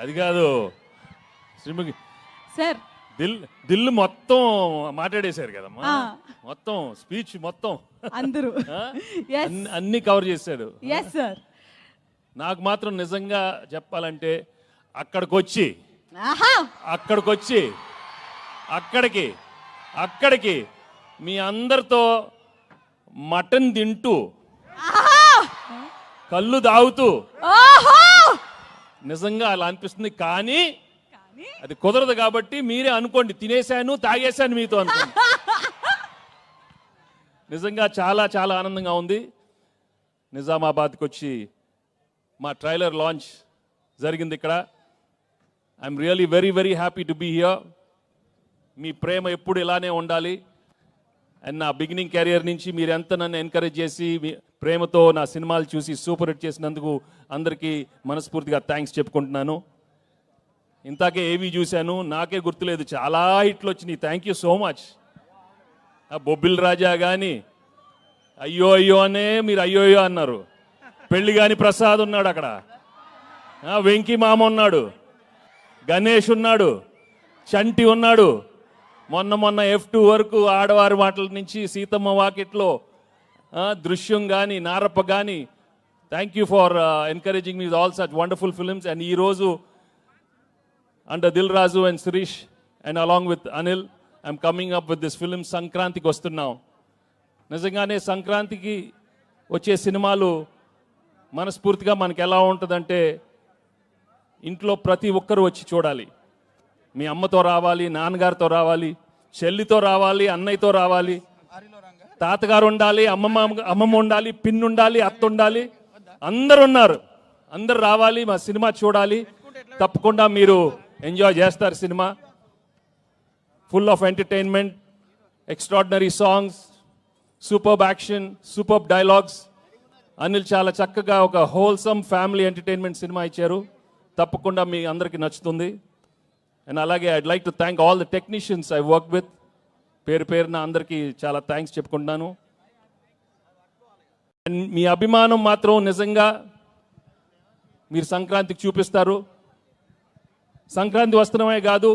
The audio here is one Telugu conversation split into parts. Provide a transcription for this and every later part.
అది కాదు శ్రీముఖి సార్ దిల్ మొత్తం మాట్లాడేశారు కదమ్మా, మొత్తం స్పీచ్ మొత్తం అందరూ అన్ని కవర్ చేశాడు. Yes sir. నాకు మాత్రం నిజంగా చెప్పాలంటే అక్కడికి మీ అందరితో మటన్ తింటూ కళ్ళు తాగుతూ నిజంగా అలా అనిపిస్తుంది. కానీ అది కుదరదు కాబట్టి మీరే అనుకోండి, తినేశాను తాగేశాను మీతో అనుకోండి. నిజంగా చాలా చాలా ఆనందంగా ఉంది. నిజామాబాద్కి వచ్చి మా ట్రైలర్ లాంచ్ జరిగింది ఇక్కడ. I'm really very very happy to be here. మీ ప్రేమ ఎప్పుడు ఇలానే ఉండాలి. అండ్ నా బిగినింగ్ కెరియర్ నుంచి మీరు ఎంత నన్ను ఎంకరేజ్ చేసి మీ ప్రేమతో నా సినిమాలు చూసి సూపర్ హిట్ చేసినందుకు అందరికీ మనస్ఫూర్తిగా థ్యాంక్స్ చెప్పుకుంటున్నాను. ఇంతాకే ఏవి చూశాను, నాకే గుర్తులేదు, చాలా హిట్లు వచ్చినాయి. Thank you so much. Bobbili Raja కానీ అయ్యో అయ్యో అనే మీరు అయ్యో అయ్యో అన్నారు. పెళ్లి కాని ప్రసాద్ ఉన్నాడు అక్కడ, వెంకీ మామ ఉన్నాడు, గణేష్ ఉన్నాడు, చంటి ఉన్నాడు. మొన్న F2 వరకు ఆడవారి మాటల నుంచి సీతమ్మ వాకిట్లో దృశ్యం కానీ నారప్ప కానీ. Thank you for encouraging me all such wonderful films. And ఈరోజు under Dil Raju and Shirish and along with Anil I'm coming up with this film. సంక్రాంతికి వస్తున్నాం. నిజంగానే సంక్రాంతికి వచ్చే సినిమాలు మనస్ఫూర్తిగా మనకి ఎలా ఉంటుందంటే ఇంట్లో ప్రతి ఒక్కరూ వచ్చి చూడాలి. మీ అమ్మతో రావాలి, నాన్నగారితో రావాలి, చెల్లితో రావాలి, అన్నయ్యతో రావాలి, తాతగారు ఉండాలి, అమ్మమ్మ ఉండాలి, పిన్ ఉండాలి, అత్త ఉండాలి, అందరు ఉన్నారు. అందరు రావాలి, మా సినిమా చూడాలి. తప్పకుండా మీరు ఎంజాయ్ చేస్తారు. Cinema full of entertainment, extraordinary songs, superb action, superb dialogues. Anil చాలా చక్కగా ఒక హోల్సమ్ ఫ్యామిలీ ఎంటర్టైన్మెంట్ సినిమా ఇచ్చారు. తప్పకుండా మీ అందరికీ నచ్చుతుంది. అండ్ అలాగే I'd like to thank all the technicians I work with. పేరున అందరికీ చాలా థ్యాంక్స్ చెప్పుకుంటున్నాను. అండ్ మీ అభిమానం మాత్రం నిజంగా మీరు సంక్రాంతికి చూపిస్తారు. సంక్రాంతి వస్తున్నామే కాదు,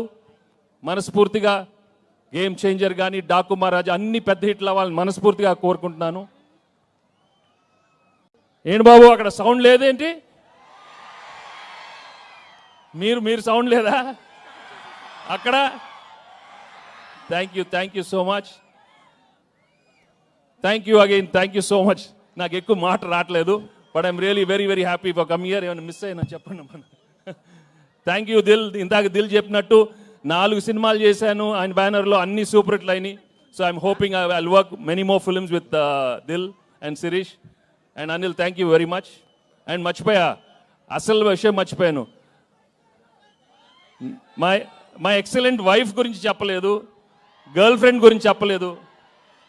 మనస్ఫూర్తిగా గేమ్ చేంజర్ కానీ, డాకు మహారాజ్ అన్ని పెద్ద హిట్లు అవ్వాలని మనస్ఫూర్తిగా కోరుకుంటున్నాను. ఏంటి బాబు అక్కడ సౌండ్ లేదేంటి? మీరు సౌండ్ లేదా అక్కడ? Thank you so much. Thank you again, thank you so much. నాకు ఎక్కువ మాట రావట్లేదు, but I'm really very very happy for come here. ఏమైనా మిస్ అయినా చెప్పండి మనం. Thank you Dil. ఇందాక దిల్ చెప్పినట్టు 4 సినిమాలు చేశాను ఆయన బ్యానర్లో, అన్ని సూపర్ హిట్లు అయినాయి. So I'm hoping I will work many more films with Dil and Shirish and Anil. Thank you very much. And మర్చిపోయా, అసలు విషయం మర్చిపోయాను. మై ఎక్సలెంట్ వైఫ్ గురించి చెప్పలేదు, గర్ల్ ఫ్రెండ్ గురించి చెప్పలేదు.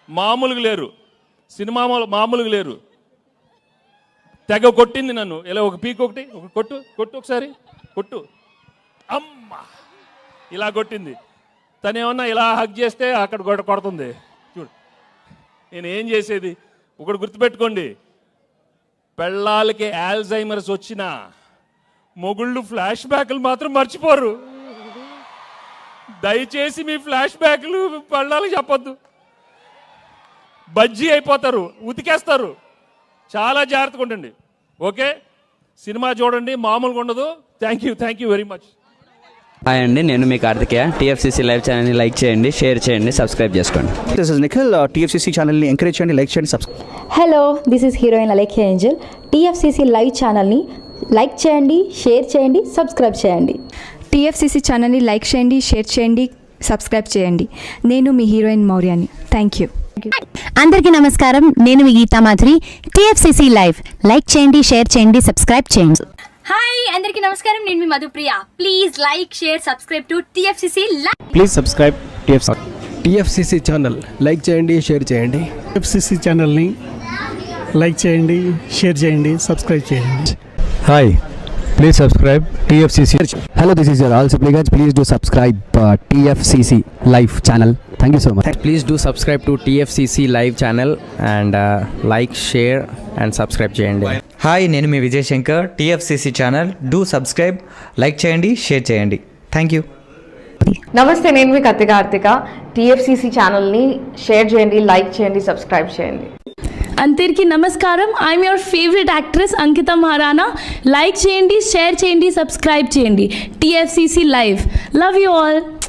మామూలుగా లేరు, సినిమా మామూలుగా లేరు. తెగ కొట్టింది నన్ను. ఇలా ఒక పీక్ ఒకటి కొట్టు ఒకసారి కొట్టు, అమ్మా ఇలా కొట్టింది. తను ఏమన్నా ఇలా హగ్ చేస్తే అక్కడ కొడుతుంది. చూడు నేను ఏం చేసేది. ఒకటి గుర్తుపెట్టుకోండి, పెళ్ళాలకి ఆల్జైమర్స్ వచ్చినా మొగుళ్ళు ఫ్లాష్ బ్యాక్లు మాత్రం మర్చిపోరు. దయచేసి మీ ఫ్లాష్ బ్యాక్లు పెళ్ళాలకి చెప్పొద్దు, బజ్జీ అయిపోతారు, ఉతికేస్తారు. చాలా జాగ్రత్తగా ఉండండి. ఓకే, సినిమా చూడండి, మామూలుగా ఉండదు. Thank you very much. Hi అండి, నేను మీ కార్తికేయ. టీఎఫ్సీసీ లైవ్ ఛానల్ని లైక్ చేయండి, షేర్ చేయండి, సబ్స్క్రైబ్ చేసుకోండి. This is Nikhil. టీఎఫ్సీసీ ఛానల్ని ఎంకరేజ్ చేయండి, లైక్ చేయండి, subscribe. Hello, this is heroine Alekhya Angel. TFCC live ఛానల్ని లైక్ చేయండి, షేర్ చేయండి, సబ్స్క్రైబ్ చేయండి. టీఎఫ్సీసీ ఛానల్ని లైక్ చేయండి, షేర్ చేయండి, సబ్స్క్రైబ్ చేయండి. నేను మీ హీరోయిన్ మౌర్యాని. Thank you. అందరికీ నమస్కారం, నేను మీ Geetha Madhuri. TFCC live like చేయండి, షేర్ చేయండి, సబ్స్క్రైబ్ చేయండి. హాయ్ అందరికీ నమస్కారం, నేను మీ Madhupriya. Please like share subscribe to TFCC live. Please subscribe TFCC channel. Like చేయండి, షేర్ చేయండి. టీఎఫ్సీసీ ఛానల్ని లైక్ చేయండి, షేర్ చేయండి, సబ్స్క్రైబ్ చేయండి. Hi, please subscribe TFCC. Hello, this is your all supplicants. Please do subscribe TFCC live channel. Thank you so much. Please do subscribe to TFCC live channel and like, share and subscribe చేయండి. హాయ్, నేను మీ Vijay Shankar. TFCC channel do subscribe, like చేయండి, షేర్ చేయండి. Thank you. నమస్తే, నేను మీ కత్తి కార్తిక. టీఎఫ్సిసి ఛానల్ని షేర్ చేయండి, లైక్ చేయండి, సబ్స్క్రైబ్ చేయండి. అందరికీ నమస్కారం. I'm your favourite actress Ankita Maharana. Like చేయండి, షేర్ చేయండి, సబ్స్క్రైబ్ చేయండి. TFCC live. Love you all.